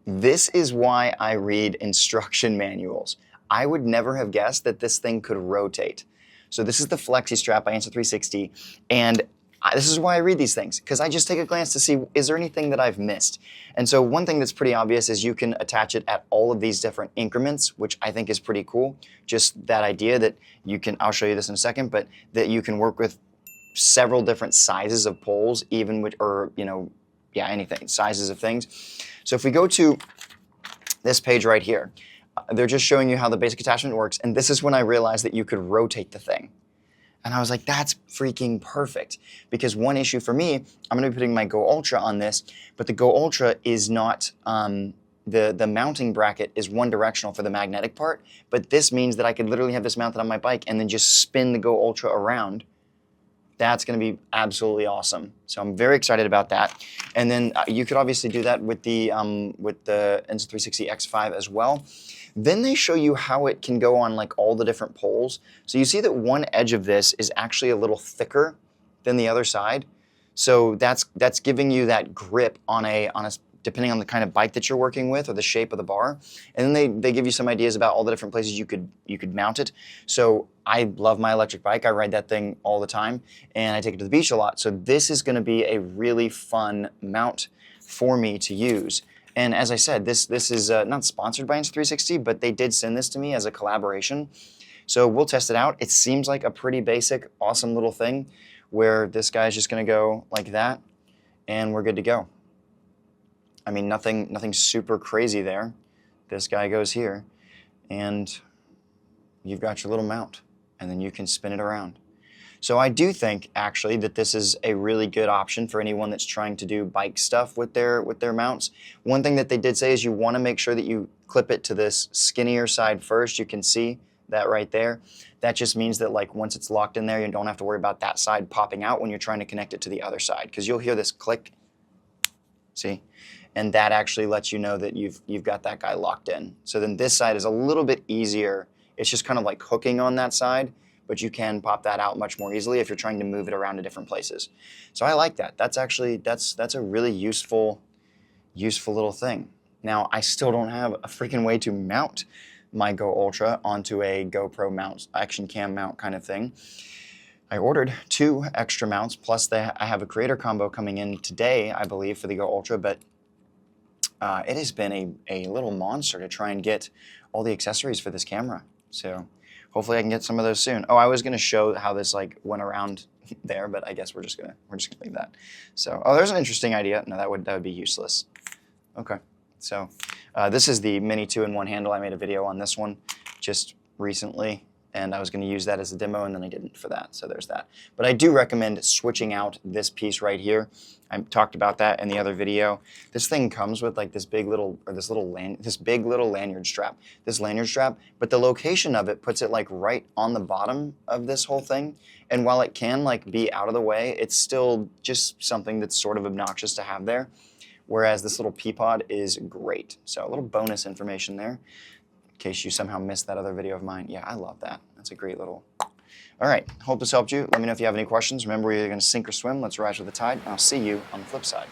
This is why I read instruction manuals. I would never have guessed that this thing could rotate. So this is the Flexi strap by Insta360, and this is why I read these things, because I just take a glance to see, is there anything that I've missed? And so one thing that's pretty obvious is you can attach it at all of these different increments, which I think is pretty cool. Just that idea that you can, I'll show you this in a second, but that you can work with several different sizes of poles, even with, or, you know, yeah, anything, sizes of things. So if we go to this page right here, they're just showing you how the basic attachment works, and this is when I realized that you could rotate the thing. And I was like, that's freaking perfect. Because one issue for me, I'm gonna be putting my Go Ultra on this, but the Go Ultra is not, the mounting bracket is one directional for the magnetic part, but this means that I could literally have this mounted on my bike and then just spin the Go Ultra around. That's gonna be absolutely awesome. So I'm very excited about that. And then you could obviously do that with the Insta360 X5 as well. Then they show you how it can go on like all the different poles. So you see that one edge of this is actually a little thicker than the other side. So that's giving you that grip on a depending on the kind of bike that you're working with or the shape of the bar. And then they give you some ideas about all the different places you could mount it. So I love my electric bike. I ride that thing all the time and I take it to the beach a lot. So this is gonna be a really fun mount for me to use. And as I said, this is not sponsored by Insta360, but they did send this to me as a collaboration. So we'll test it out. It seems like a pretty basic, awesome little thing where this guy's just gonna go like that and we're good to go. I mean, nothing super crazy there. This guy goes here and you've got your little mount and then you can spin it around. So I do think actually that this is a really good option for anyone that's trying to do bike stuff with their mounts. One thing that they did say is you want to make sure that you clip it to this skinnier side first. You can see that right there. That just means that like once it's locked in there, you don't have to worry about that side popping out when you're trying to connect it to the other side, because you'll hear this click. See? And that actually lets you know that you've got that guy locked in. So then this side is a little bit easier. It's just kind of like hooking on that side, but you can pop that out much more easily if you're trying to move it around to different places. So I like that. That's actually, that's a really useful little thing. Now, I still don't have a freaking way to mount my Go Ultra onto a GoPro mount, action cam mount kind of thing. I ordered 2 extra mounts, plus I have a creator combo coming in today, I believe, for the Go Ultra, but it has been a little monster to try and get all the accessories for this camera. So hopefully I can get some of those soon. Oh, I was gonna show how this like went around there, but I guess we're just gonna leave that. So, oh, there's an interesting idea. No, that would be useless. Okay, so this is the mini 2-in-1 handle. I made a video on this one just recently, and I was going to use that as a demo, and then I didn't for that, so there's that. But I do recommend switching out this piece right here. I talked about that in the other video. This thing comes with like this big little lanyard strap. This lanyard strap, but the location of it puts it like right on the bottom of this whole thing. And while it can like be out of the way, it's still just something that's sort of obnoxious to have there. Whereas this little pea pod is great. So a little bonus information there, in case you somehow missed that other video of mine. Yeah, I love that. That's a great little... All right, hope this helped you. Let me know if you have any questions. Remember, we're either going to sink or swim. Let's rise with the tide, and I'll see you on the flip side.